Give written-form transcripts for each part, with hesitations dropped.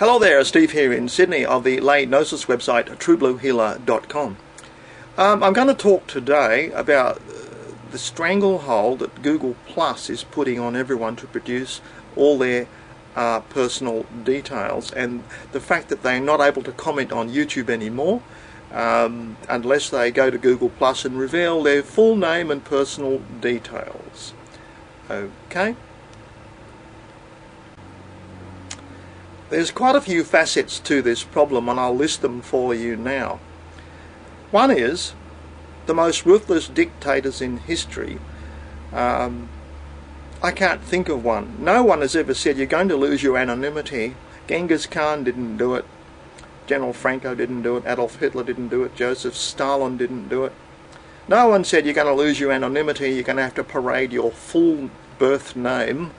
Hello there, Steve here in Sydney of the lay gnosis website truebluehealer.com. I'm going to talk today about the stranglehold that Google Plus is putting on everyone to produce all their personal details, and the fact that they're not able to comment on YouTube anymore unless they go to Google Plus and reveal their full name and personal details. Okay? There's quite a few facets to this problem, and I'll list them for you now. One is the most ruthless dictators in history. I can't think of one. No one has ever said you're going to lose your anonymity. Genghis Khan didn't do it. General Franco didn't do it. Adolf Hitler didn't do it. Joseph Stalin didn't do it. No one said you're going to lose your anonymity. You're going to have to parade your full birth name,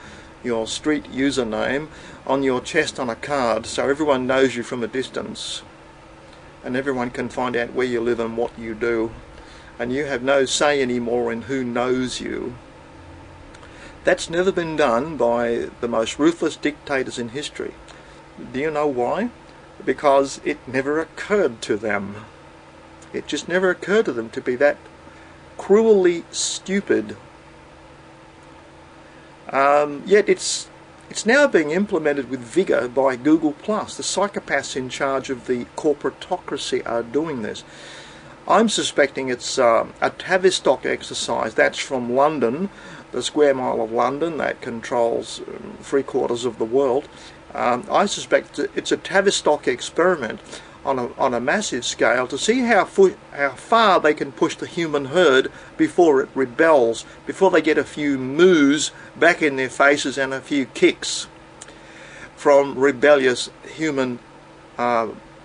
your street username, on your chest on a card so everyone knows you from a distance and everyone can find out where you live and what you do, and you have no say anymore in who knows you. That's never been done by the most ruthless dictators in history. Do you know why? Because it never occurred to them. It just never occurred to them to be that cruelly stupid. Yet it's now being implemented with vigour by Google Plus. The psychopaths in charge of the corporatocracy are doing this. I'm suspecting it's a Tavistock exercise. That's from London, the square mile of London that controls 3/4 of the world. I suspect it's a Tavistock experiment on a massive scale to see how far they can push the human herd before it rebels, before they get a few moos back in their faces and a few kicks from rebellious human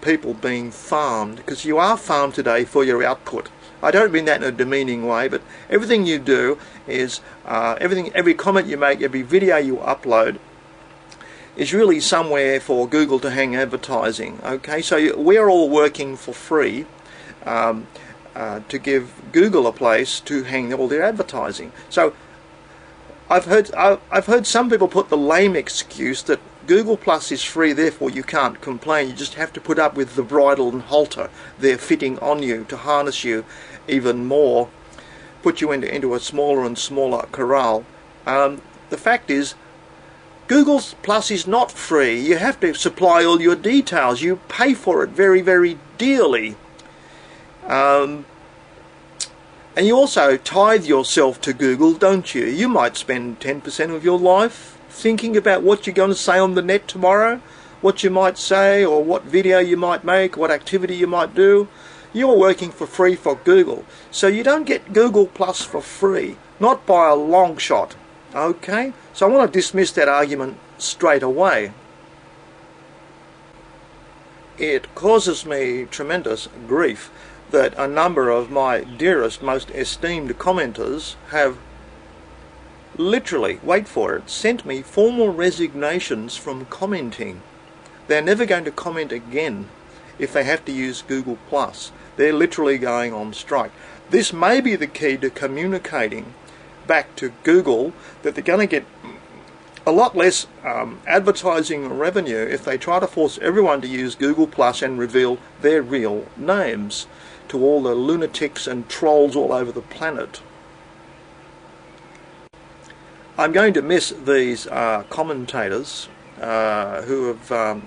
people being farmed. Because you are farmed today for your output. I don't mean that in a demeaning way, but everything you do is every comment you make, every video you upload is really somewhere for Google to hang advertising. Okay, so we're all working for free to give Google a place to hang all their advertising. So I've heard some people put the lame excuse that Google Plus is free, therefore you can't complain. You just have to put up with the bridle and halter they're fitting on you to harness you even more, put you into a smaller and smaller corral. The fact is, Google Plus is not free. You have to supply all your details. You pay for it very, very dearly. And you also tithe yourself to Google, don't you? You might spend 10% of your life thinking about what you're going to say on the net tomorrow, what you might say, or what video you might make, what activity you might do. You're working for free for Google. So you don't get Google Plus for free, not by a long shot. Okay, so I want to dismiss that argument straight away. It causes me tremendous grief that a number of my dearest, most esteemed commenters have literally, wait for it, sent me formal resignations from commenting. They're never going to comment again if they have to use Google Plus. They're literally going on strike. This may be the key to communicating back to Google that they're going to get a lot less advertising revenue if they try to force everyone to use Google Plus and reveal their real names to all the lunatics and trolls all over the planet. I'm going to miss these commentators who have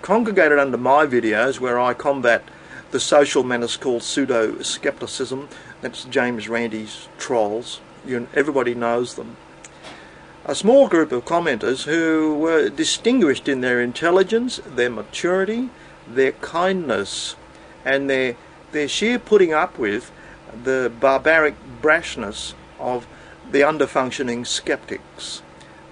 congregated under my videos where I combat the social menace called pseudo-skepticism. That's James Randi's trolls. Everybody knows them. A small group of commenters who were distinguished in their intelligence, their maturity, their kindness, and their sheer putting up with the barbaric brashness of the under-functioning skeptics.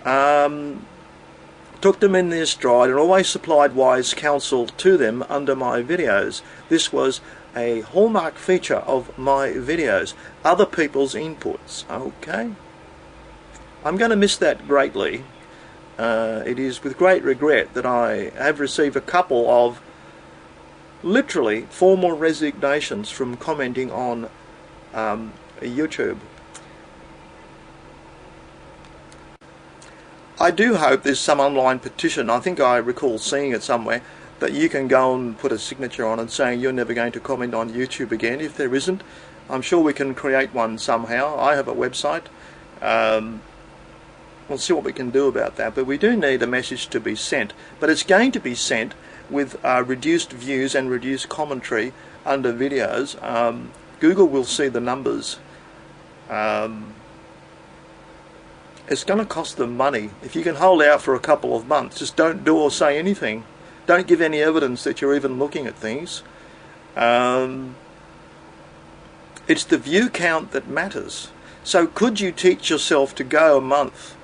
Took them in their stride and always supplied wise counsel to them under my videos. This was a hallmark feature of my videos, other people's inputs. Okay, I'm going to miss that greatly. It is with great regret that I have received a couple of literally formal resignations from commenting on YouTube. I do hope there's some online petition, I think I recall seeing it somewhere, that you can go and put a signature on and saying you're never going to comment on YouTube again. If there isn't, I'm sure we can create one somehow. I have a website. We'll see what we can do about that, but we do need a message to be sent. But it's going to be sent with reduced views and reduced commentary under videos. Google will see the numbers. It's going to cost them money. If you can hold out for a couple of months, just don't do or say anything. Don't give any evidence that you're even looking at things. It's the view count that matters. So could you teach yourself to go a month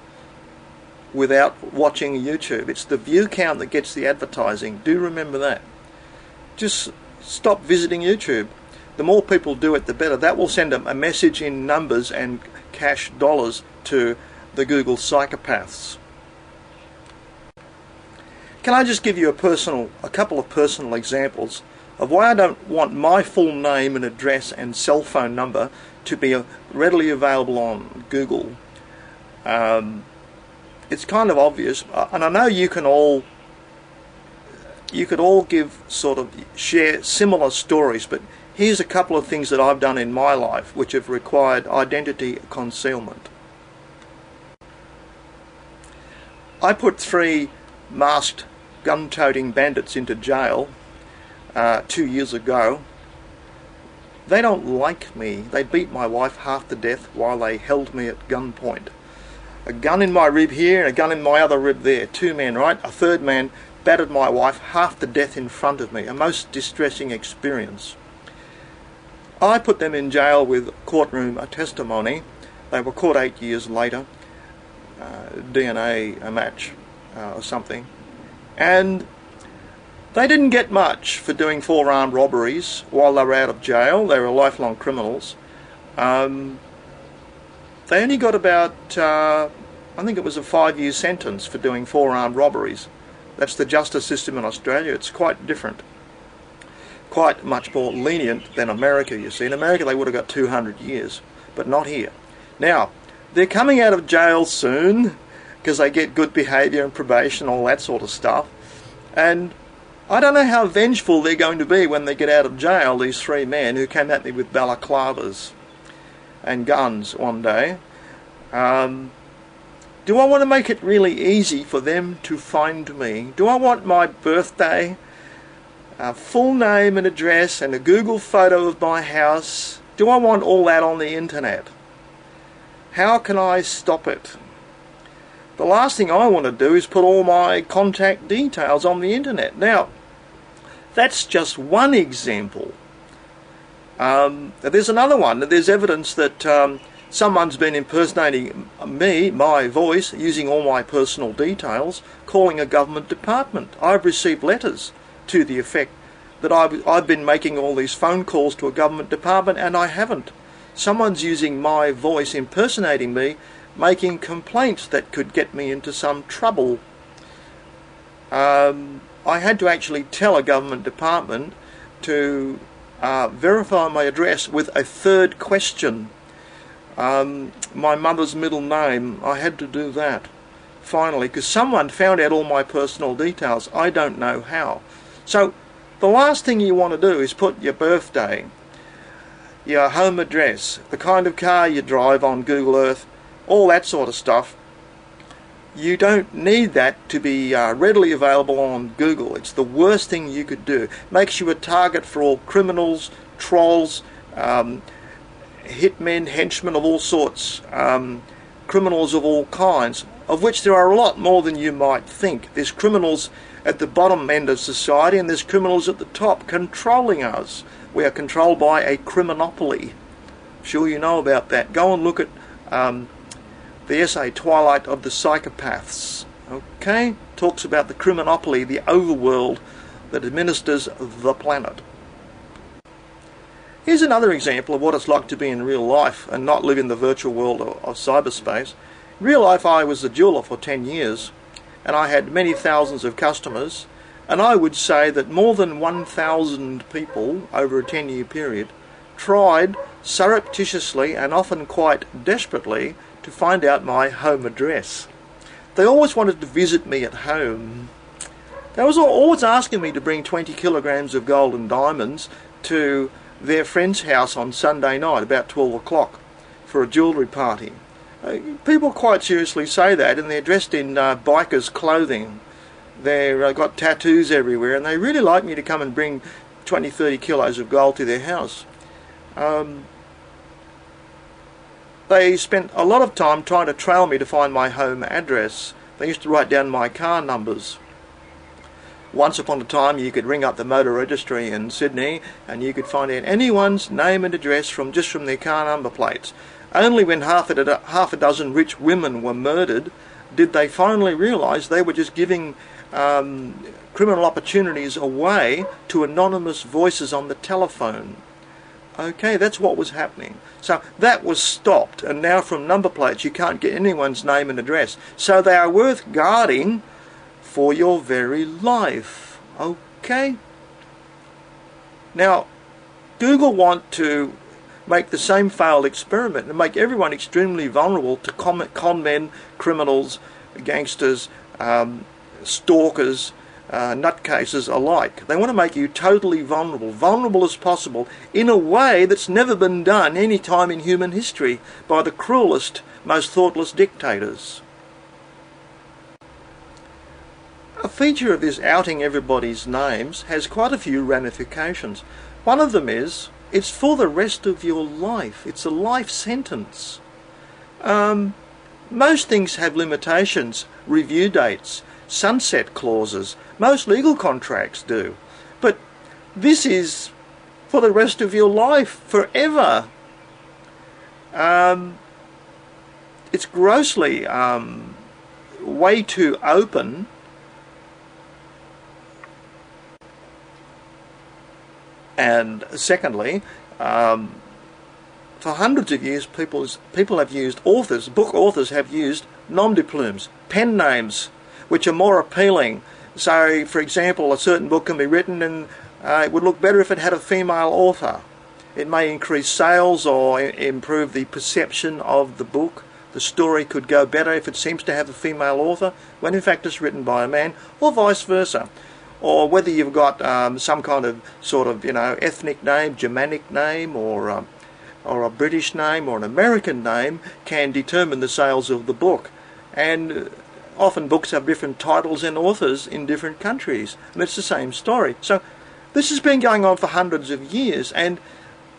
without watching YouTube? It's the view count that gets the advertising. Do remember that. Just stop visiting YouTube. The more people do it, the better. That will send them a message in numbers and cash dollars to the Google psychopaths. Can I just give you a couple of personal examples of why I don't want my full name and address and cell phone number to be readily available on Google? It's kind of obvious, and I know you could all share similar stories, but here's a couple of things that I've done in my life which have required identity concealment. I put 3 masked gun-toting bandits into jail 2 years ago. They don't like me. They beat my wife half to death while they held me at gunpoint. A gun in my rib here and a gun in my other rib there. 2 men, right? A third man battered my wife half to death in front of me. A most distressing experience. I put them in jail with courtroom testimony. They were caught 8 years later. DNA match or something. And they didn't get much for doing 4 armed robberies while they were out of jail. They were lifelong criminals. They only got about, I think it was a 5-year sentence for doing 4 armed robberies. That's the justice system in Australia. It's quite different. Quite much more lenient than America, you see. In America they would have got 200 years, but not here. Now, they're coming out of jail soon because they get good behaviour and probation, all that sort of stuff. And I don't know how vengeful they're going to be when they get out of jail, these 3 men who came at me with balaclavas and guns one day. Do I want to make it really easy for them to find me? Do I want my birthday, a full name and address and a Google photo of my house? Do I want all that on the internet? How can I stop it? The last thing I want to do is put all my contact details on the internet. Now, that's just one example. There's another one. There's evidence that someone's been impersonating me, my voice, using all my personal details, calling a government department. I've received letters to the effect that I've been making all these phone calls to a government department, and I haven't. Someone's using my voice, impersonating me, making complaints that could get me into some trouble. I had to actually tell a government department to verify my address with a 3rd question. My mother's middle name. I had to do that finally because someone found out all my personal details. I don't know how. So the last thing you want to do is put your birthday, your home address, the kind of car you drive on Google Earth, all that sort of stuff. You don't need that to be readily available on Google. It's the worst thing you could do. Makes you a target for all criminals, trolls, hitmen, henchmen of all sorts, criminals of all kinds, of which there are a lot more than you might think. There's criminals at the bottom end of society and there's criminals at the top controlling us. We are controlled by a crimonopoly. I'm sure you know about that. Go and look at the essay Twilight of the Psychopaths. Okay? Talks about the crimonopoly, the overworld that administers the planet. Here's another example of what it's like to be in real life and not live in the virtual world of cyberspace. In real life I was a jeweller for 10 years and I had many thousands of customers, and I would say that more than 1,000 people over a 10-year period tried surreptitiously and often quite desperately to find out my home address. they always wanted to visit me at home. They was always asking me to bring 20 kilograms of gold and diamonds to their friend's house on Sunday night about 12 o'clock for a jewellery party. People quite seriously say that, and they're dressed in bikers' clothing. They've got tattoos everywhere, and they really like me to come and bring 20-30 kilos of gold to their house. They spent a lot of time trying to trail me to find my home address. They used to write down my car numbers. Once upon a time you could ring up the motor registry in Sydney and you could find out anyone's name and address just from their car number plates. Only when half a dozen rich women were murdered did they finally realise they were just giving criminal opportunities away to anonymous voices on the telephone. Okay, that's what was happening. So that was stopped, and now from number plates you can't get anyone's name and address. So they are worth guarding for your very life. Okay? Now, Google want to make the same failed experiment and make everyone extremely vulnerable to con men, criminals, gangsters, stalkers, nutcases alike. They want to make you totally vulnerable as possible, in a way that's never been done any time in human history by the cruelest, most thoughtless dictators. A feature of this outing everybody's names has quite a few ramifications. One of them is, it's for the rest of your life. It's a life sentence. Most things have limitations, review dates, sunset clauses. Most legal contracts do. But this is for the rest of your life, forever. It's grossly way too open. And secondly, for hundreds of years people have used book authors have used nom de plumes, pen names, which are more appealing. So, for example, a certain book can be written and it would look better if it had a female author. It may increase sales or improve the perception of the book. The story could go better if it seems to have a female author, when in fact it's written by a man, or vice versa. Or whether you've got some kind of sort of, ethnic name, Germanic name, or a British name, or an American name, can determine the sales of the book. And often books have different titles and authors in different countries, and it's the same story. So this has been going on for hundreds of years, and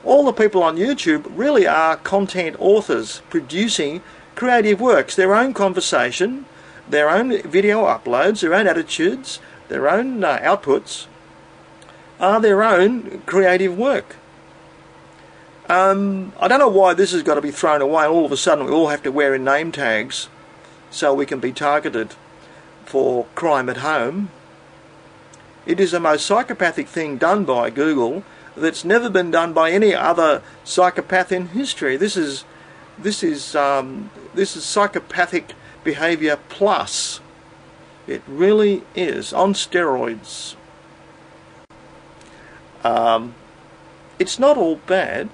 all the people on YouTube really are content authors producing creative works, their own conversation, their own video uploads, their own attitudes, their own outputs are their own creative work. I don't know why this has got to be thrown away. All of a sudden we all have to wear name tags so we can be targeted for crime at home. It is the most psychopathic thing done by Google that's never been done by any other psychopath in history. This is psychopathic behaviour plus. It really is, on steroids. It's not all bad.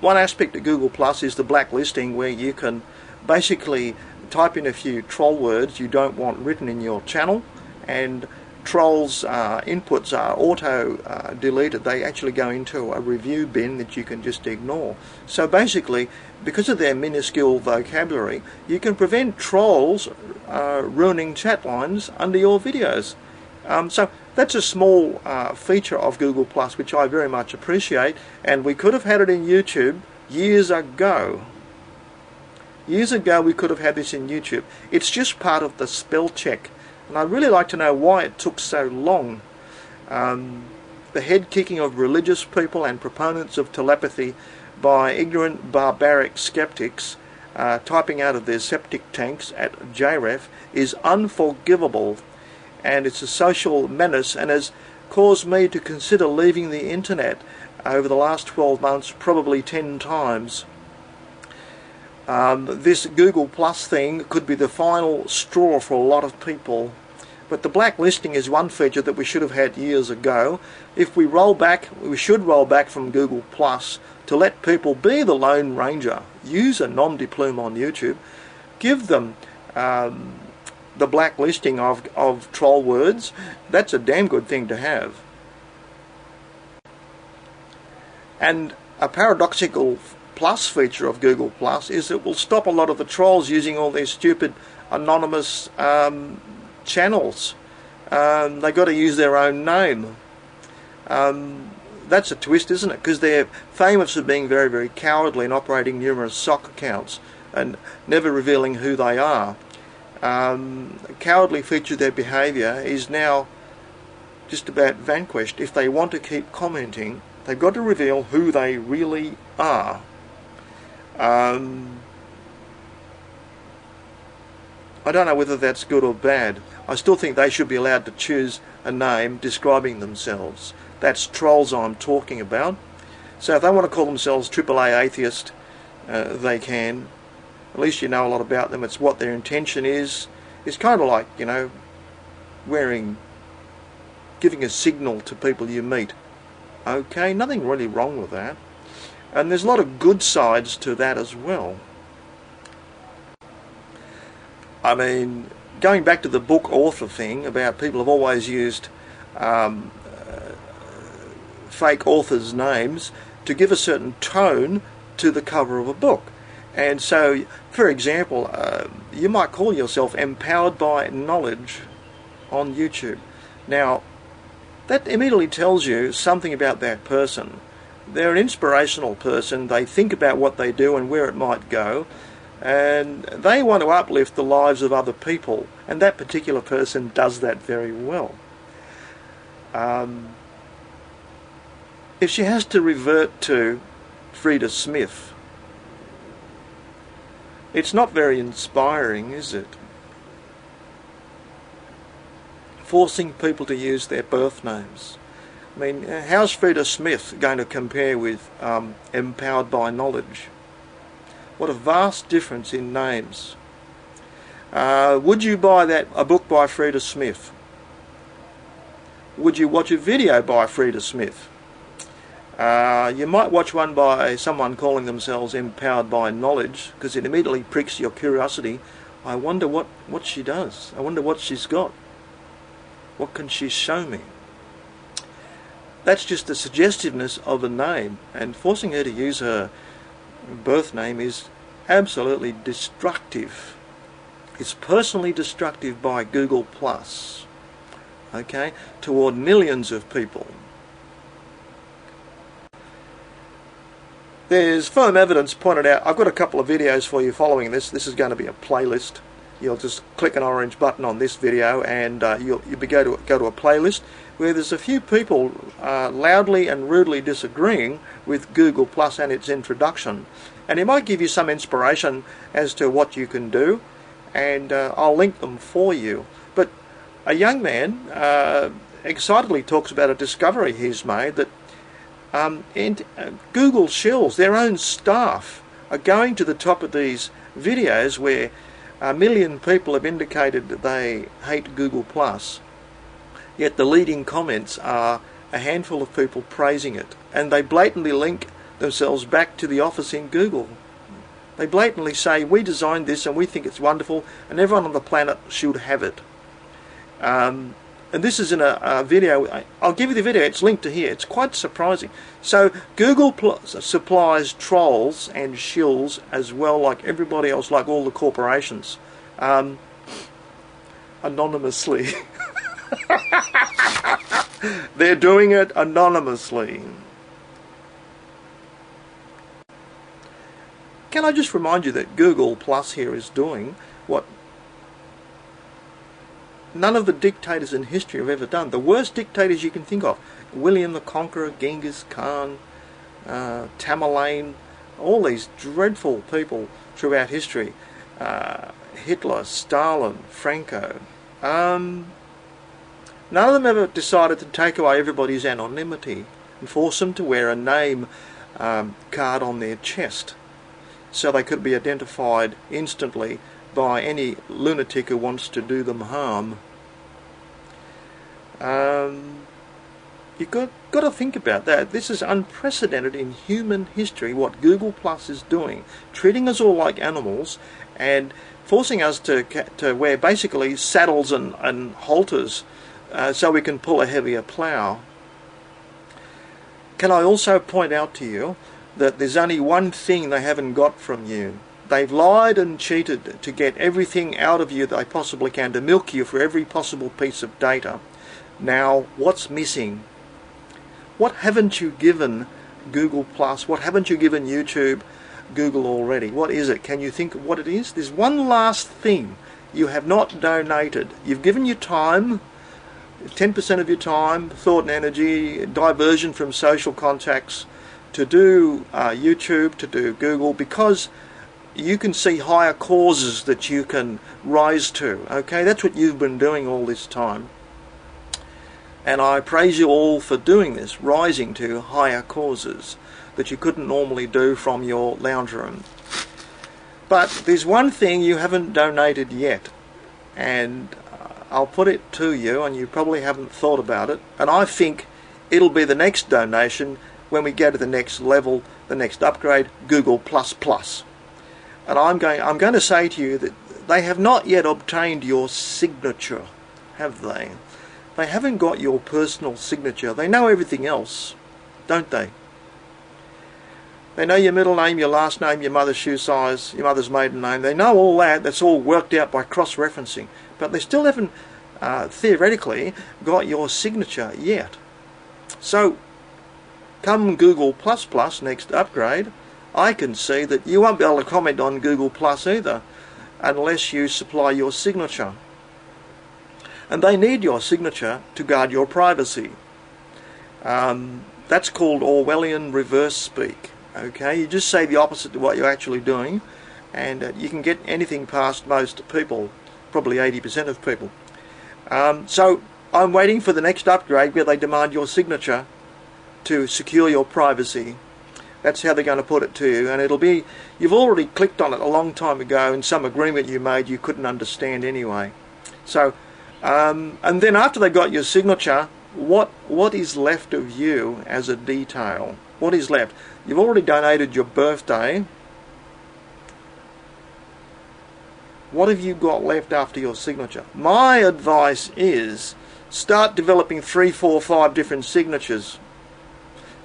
One aspect of Google Plus is the blacklisting, where you can basically type in a few troll words you don't want written in your channel, and trolls' inputs are auto-deleted. They actually go into a review bin that you can just ignore. So basically, because of their minuscule vocabulary, you can prevent trolls ruining chat lines under your videos. So that's a small feature of Google Plus, which I very much appreciate, and we could have had it in YouTube years ago. Years ago we could have had this in YouTube. It's just part of the spell check, and I'd really like to know why it took so long. The head kicking of religious people and proponents of telepathy by ignorant barbaric skeptics typing out of their septic tanks at JREF is unforgivable, and it's a social menace, and has caused me to consider leaving the internet over the last 12 months probably 10 times. This Google Plus thing could be the final straw for a lot of people. But the blacklisting is one feature that we should have had years ago. If we roll back, we should roll back from Google Plus to let people be the Lone Ranger. Use a nom de plume on YouTube. give them the blacklisting of troll words. That's a damn good thing to have. And a paradoxical plus feature of Google Plus is it will stop a lot of the trolls using all their stupid anonymous channels. They've got to use their own name. That's a twist, isn't it? Because they're famous for being very, very cowardly and operating numerous sock accounts and never revealing who they are. A cowardly feature of their behaviour is now just about vanquished. If they want to keep commenting, they've got to reveal who they really are. I don't know whether that's good or bad. I still think they should be allowed to choose a name describing themselves. That's trolls I'm talking about. So if they want to call themselves AAA atheist, they can. At least you know a lot about them. It's what their intention is. It's kind of like, you know, giving a signal to people you meet. Okay, nothing really wrong with that. And there's a lot of good sides to that as well. I mean, going back to the book author thing about people have always used fake authors' names to give a certain tone to the cover of a book. And so, for example, you might call yourself Empowered by Knowledge on YouTube. Now, that immediately tells you something about that person. They're an inspirational person. They think about what they do and where it might go. And they want to uplift the lives of other people. And that particular person does that very well. If she has to revert to Frida Smith, it's not very inspiring, is it? Forcing people to use their birth names. I mean, how's Frida Smith going to compare with Empowered by Knowledge? What a vast difference in names. Would you buy a book by Frida Smith? Would you watch a video by Frida Smith? You might watch one by someone calling themselves Empowered by Knowledge, because it immediately pricks your curiosity. I wonder what she does. I wonder what she's got. What can she show me? That's just the suggestiveness of a name, and forcing her to use her birth name is absolutely destructive. It's personally destructive by Google Plus, okay, toward millions of people. There's firm evidence pointed out. I've got a couple of videos for you following this. This is going to be a playlist. You'll just click an orange button on this video and you'll go to a playlist where there's a few people loudly and rudely disagreeing with Google Plus and its introduction. And it might give you some inspiration as to what you can do, and I'll link them for you. But a young man excitedly talks about a discovery he's made that Google shills, their own staff, are going to the top of these videos where 1 million people have indicated that they hate Google Plus, yet the leading comments are a handful of people praising it, and they blatantly link themselves back to the office in Google. They blatantly say, we designed this and we think it's wonderful and everyone on the planet should have it. And this is in a video. I'll give you the video. It's linked to here. It's quite surprising. So Google Plus supplies trolls and shills as well, like everybody else, like all the corporations, anonymously. They're doing it anonymously. Can I just remind you that Google Plus here is doing what none of the dictators in history have ever done. The worst dictators you can think of: William the Conqueror, Genghis Khan, Tamerlane, all these dreadful people throughout history. Hitler, Stalin, Franco. None of them ever decided to take away everybody's anonymity and force them to wear a name card on their chest so they could be identified instantly by any lunatic who wants to do them harm. You've got to think about that. This is unprecedented in human history, what Google Plus is doing, treating us all like animals and forcing us to wear basically saddles and halters so we can pull a heavier plough. Can I also point out to you that there's only one thing they haven't got from you. They've lied and cheated to get everything out of you that they possibly can, to milk you for every possible piece of data. Now, what's missing? What haven't you given Google Plus? What haven't you given YouTube, Google already? What is it? Can you think of what it is? There's one last thing you have not donated. You've given your time, 10% of your time, thought and energy, diversion from social contacts, to do YouTube, to do Google, because you can see higher causes that you can rise to. Okay, that's what you've been doing all this time. And I praise you all for doing this, rising to higher causes that you couldn't normally do from your lounge room. But there's one thing you haven't donated yet, and I'll put it to you, and you probably haven't thought about it, and I think it'll be the next donation when we go to the next level, the next upgrade, Google++. And I'm going to say to you that they have not yet obtained your signature, have they? They haven't got your personal signature. They know everything else, don't they? They know your middle name, your last name, your mother's shoe size, your mother's maiden name. They know all that. That's all worked out by cross-referencing. But they still haven't, theoretically, got your signature yet. So, come Google++ next upgrade, I can see that you won't be able to comment on Google Plus either unless you supply your signature. And they need your signature to guard your privacy. That's called Orwellian reverse speak. Okay, you just say the opposite to what you're actually doing, and you can get anything past most people, probably 80% of people. So I'm waiting for the next upgrade where they demand your signature to secure your privacy. That's how they're going to put it to you, and it'll be, you've already clicked on it a long time ago in some agreement you made you couldn't understand anyway. So, and then after they got your signature, what is left of you as a detail? What is left? You've already donated your birthday. What have you got left after your signature? My advice is start developing 3, 4, 5 different signatures.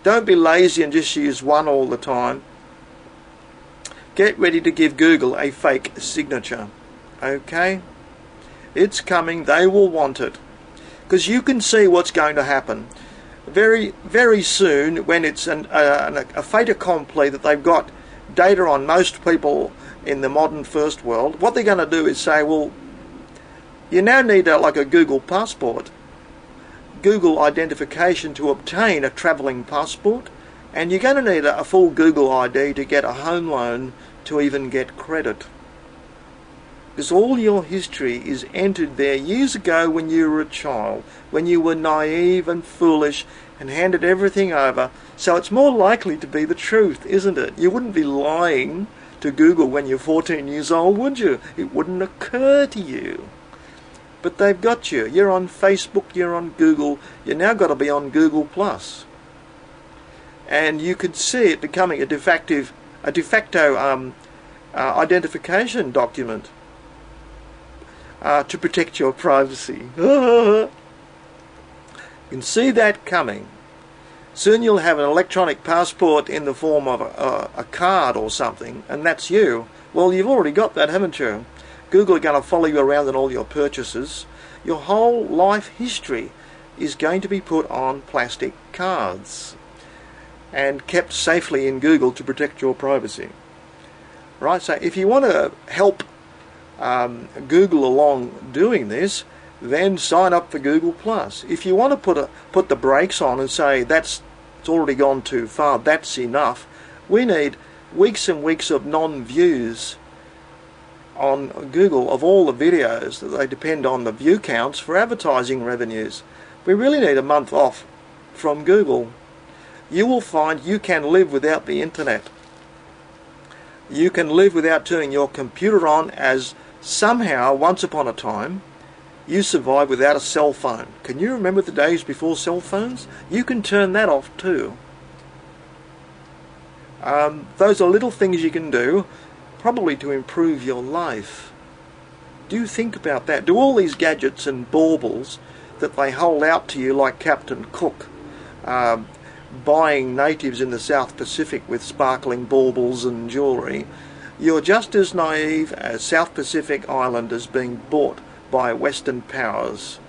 Don't be lazy and just use one all the time. Get ready to give Google a fake signature. Okay? It's coming. They will want it. Because you can see what's going to happen. Very, very soon, when it's a fait accompli that they've got data on most people in the modern first world, what they're going to do is say, well, you now need like a Google passport. Google identification to obtain a travelling passport, and you're going to need a full Google ID to get a home loan to even get credit. Because all your history is entered there years ago when you were a child, when you were naive and foolish and handed everything over. So it's more likely to be the truth, isn't it? You wouldn't be lying to Google when you're 14 years old, would you? It wouldn't occur to you. But they've got you. You're on Facebook, you're on Google, you've now got to be on Google+. And you could see it becoming a de facto identification document to protect your privacy. You can see that coming. Soon you'll have an electronic passport in the form of a card or something, and that's you. Well, you've already got that, haven't you? Google are going to follow you around in all your purchases. Your whole life history is going to be put on plastic cards and kept safely in Google to protect your privacy. Right, so if you want to help Google along doing this, then sign up for Google+. If you want to put the brakes on and say it's already gone too far, that's enough, we need weeks and weeks of non-views on Google of all the videos that they depend on the view counts for advertising revenues. We really need a month off from Google. You will find you can live without the internet. You can live without turning your computer on, as somehow, once upon a time, you survived without a cell phone. Can you remember the days before cell phones? You can turn that off too. Those are little things you can do, probably to improve your life. Do think about that. Do all these gadgets and baubles that they hold out to you like Captain Cook, buying natives in the South Pacific with sparkling baubles and jewellery, you're just as naive as South Pacific Islanders being bought by Western powers.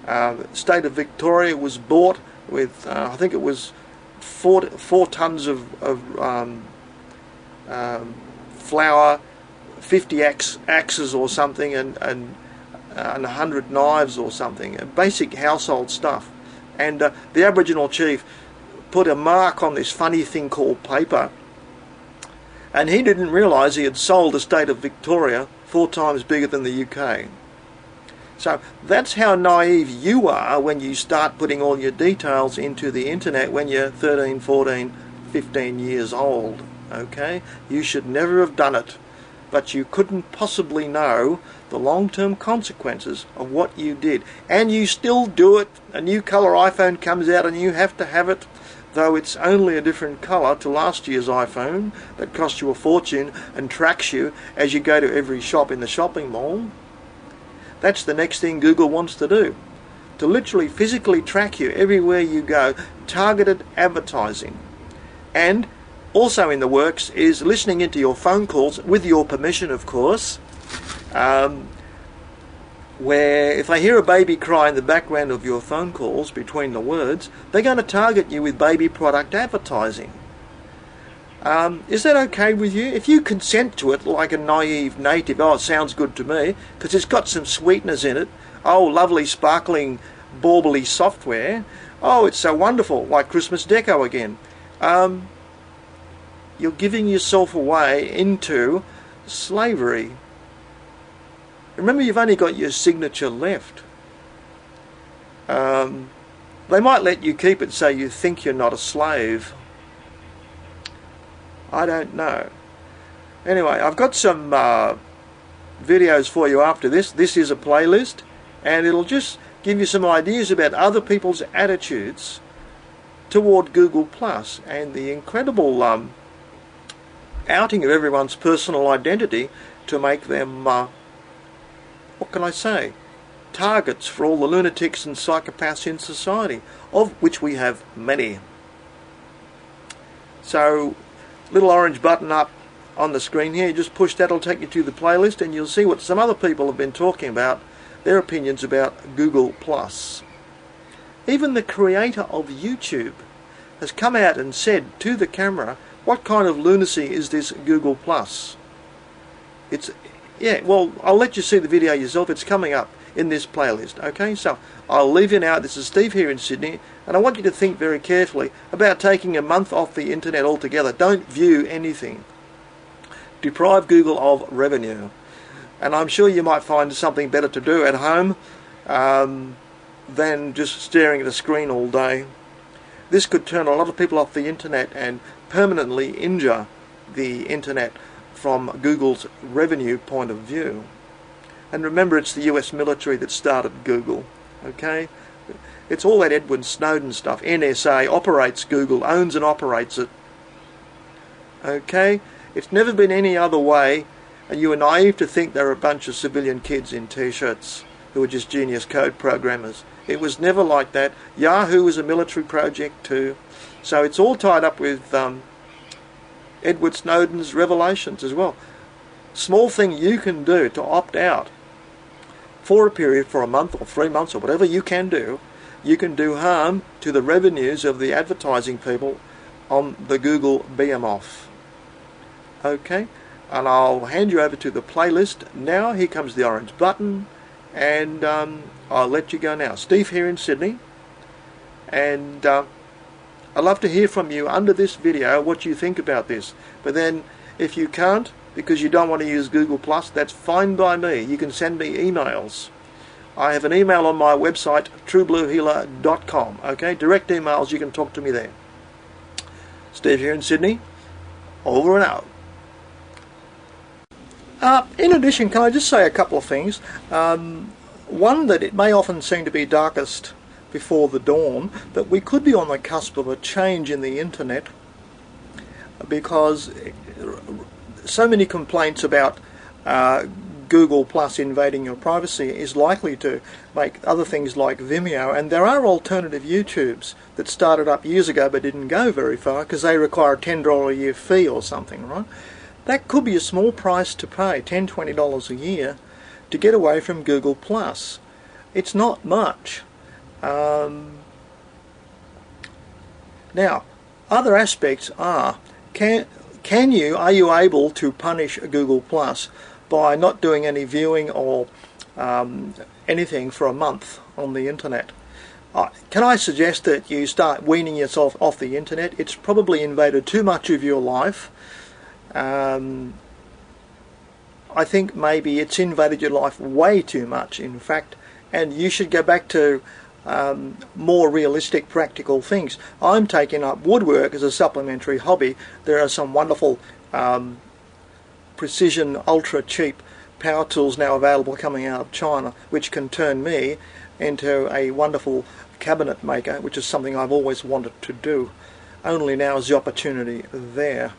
The state of Victoria was bought with, I think it was 4 tons of flour, 50 axes or something, and 100 knives or something, basic household stuff. And the Aboriginal chief put a mark on this funny thing called paper, and he didn't realise he had sold the state of Victoria 4 times bigger than the UK. So that's how naive you are when you start putting all your details into the internet when you're 13, 14, 15 years old. Okay? You should never have done it, but you couldn't possibly know the long-term consequences of what you did. And you still do it. A new colour iPhone comes out and you have to have it, though it's only a different colour to last year's iPhone that cost you a fortune and tracks you as you go to every shop in the shopping mall. That's the next thing Google wants to do, to literally physically track you everywhere you go, targeted advertising. And also in the works is listening into your phone calls, with your permission of course, where if they hear a baby cry in the background of your phone calls between the words, they're going to target you with baby product advertising. Is that okay with you? If you consent to it like a naive native, oh, it sounds good to me, because it's got some sweeteners in it, oh, lovely sparkling bauble-y software, oh, it's so wonderful, like Christmas deco again. You're giving yourself away into slavery. Remember, you've only got your signature left. They might let you keep it so you think you're not a slave. I don't know. Anyway, I've got some videos for you after this. This is a playlist, and it'll just give you some ideas about other people's attitudes toward Google Plus and the incredible outing of everyone's personal identity to make them, what can I say, targets for all the lunatics and psychopaths in society, of which we have many. So, little orange button up on the screen here, you just push that, it'll take you to the playlist, and you'll see what some other people have been talking about, their opinions about Google Plus. Even the creator of YouTube has come out and said to the camera, what kind of lunacy is this Google Plus? Yeah, well, I'll let you see the video yourself. It's coming up in this playlist. Okay, so I'll leave you now. This is Steve here in Sydney, and I want you to think very carefully about taking a month off the internet altogether. Don't view anything. Deprive Google of revenue. And I'm sure you might find something better to do at home than just staring at a screen all day. This could turn a lot of people off the internet and permanently injure the internet from Google's revenue point of view. And remember, it's the US military that started Google, okay? It's all that Edward Snowden stuff. NSA operates Google, owns and operates it, okay? It's never been any other way, and you are naive to think they're a bunch of civilian kids in t-shirts who are just genius code programmers. It was never like that. Yahoo was a military project too. So it's all tied up with Edward Snowden's revelations as well. Small thing you can do to opt out for a period, for a month or 3 months or whatever you can do harm to the revenues of the advertising people on the Google behemoth. Okay, and I'll hand you over to the playlist now. Here comes the orange button, and I'll let you go now. Steve here in Sydney, and I'd love to hear from you under this video what you think about this. But then if you can't, because you don't want to use Google Plus, that's fine by me. You can send me emails. I have an email on my website, truebluehealer.com. Okay, direct emails, you can talk to me there. Steve here in Sydney, over and out. In addition, can I just say a couple of things? One, that it may often seem to be darkest before the dawn, but we could be on the cusp of a change in the internet, because so many complaints about Google Plus invading your privacy is likely to make other things like Vimeo, and there are alternative YouTubes that started up years ago but didn't go very far because they require a $10 a year fee or something, right? That could be a small price to pay, $10, $20 a year, to get away from Google Plus. It's not much. Now, other aspects are, are you able to punish Google Plus by not doing any viewing or anything for a month on the internet? Can I suggest that you start weaning yourself off the internet? It's probably invaded too much of your life. I think maybe it's invaded your life way too much, in fact, and you should go back to more realistic, practical things. I'm taking up woodwork as a supplementary hobby. There are some wonderful precision, ultra cheap power tools now available coming out of China, which can turn me into a wonderful cabinet maker, which is something I've always wanted to do. Only now is the opportunity there.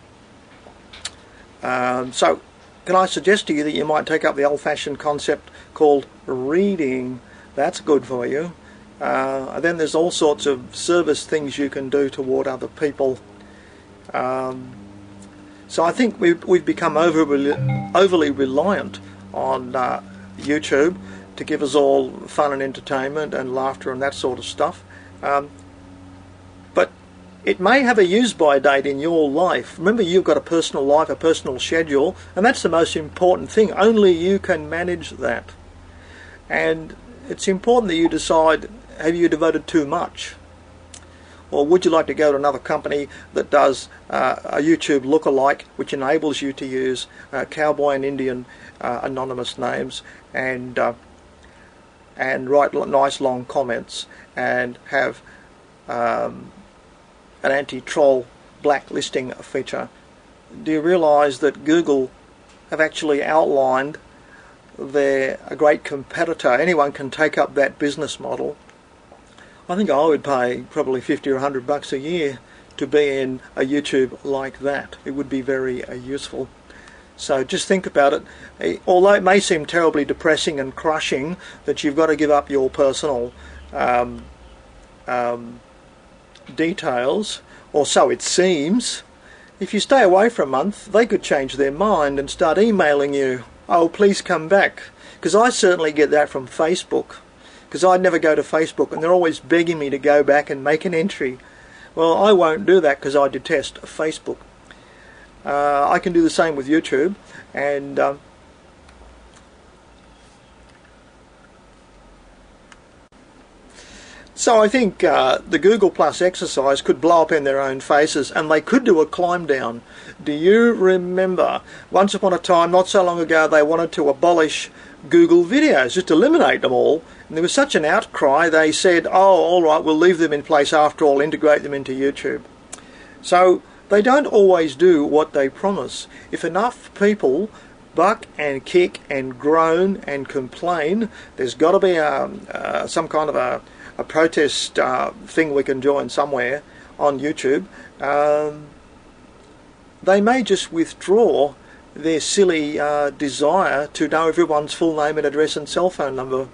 So can I suggest to you that you might take up the old-fashioned concept called reading? That's good for you. Then there's all sorts of service things you can do toward other people. So I think we've become overly reliant on YouTube to give us all fun and entertainment and laughter and that sort of stuff. But it may have a use-by date in your life. Remember, you've got a personal life, a personal schedule, and that's the most important thing. Only you can manage that. And it's important that you decide, have you devoted too much? Or would you like to go to another company that does a YouTube lookalike, which enables you to use cowboy and Indian anonymous names and write nice long comments and have an anti-troll blacklisting feature? Do you realize that Google have actually outlined they're a great competitor? Anyone can take up that business model. I think I would pay probably $50 or $100 a year to be in a YouTube like that. It would be very useful. So just think about it. Although it may seem terribly depressing and crushing that you've got to give up your personal details, or so it seems, if you stay away for a month, they could change their mind and start emailing you, oh, please come back. Because I certainly get that from Facebook, because I never go to Facebook and they're always begging me to go back and make an entry. Well, I won't do that because I detest Facebook. I can do the same with YouTube, and so I think the Google Plus exercise could blow up in their own faces, and they could do a climb down. Do you remember, once upon a time, not so long ago, they wanted to abolish Google videos, just eliminate them all, and there was such an outcry, they said, oh, all right, we'll leave them in place after all, integrate them into YouTube. So they don't always do what they promise. If enough people buck and kick and groan and complain, there's got to be some kind of a protest thing we can join somewhere on YouTube. They may just withdraw their silly desire to know everyone's full name and address and cell phone number.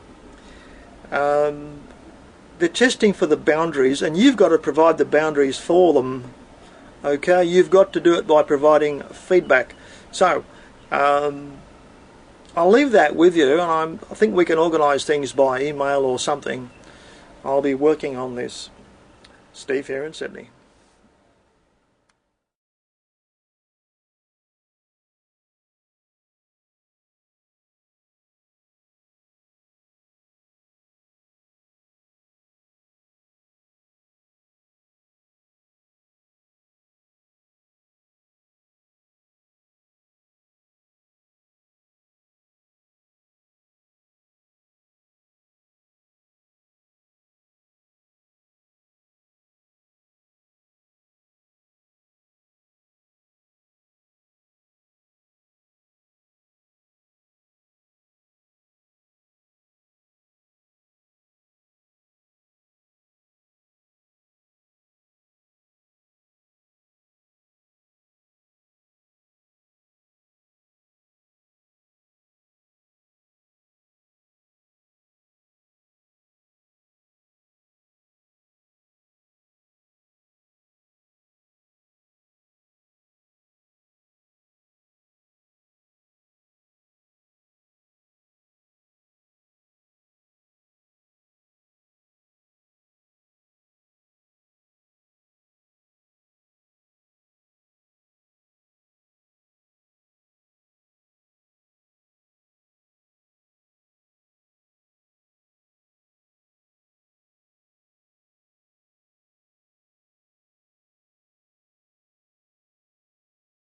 They're testing for the boundaries, and you've got to provide the boundaries for them. Okay, you've got to do it by providing feedback. So I'll leave that with you, and I think we can organise things by email or something. I'll be working on this. Steve here in Sydney.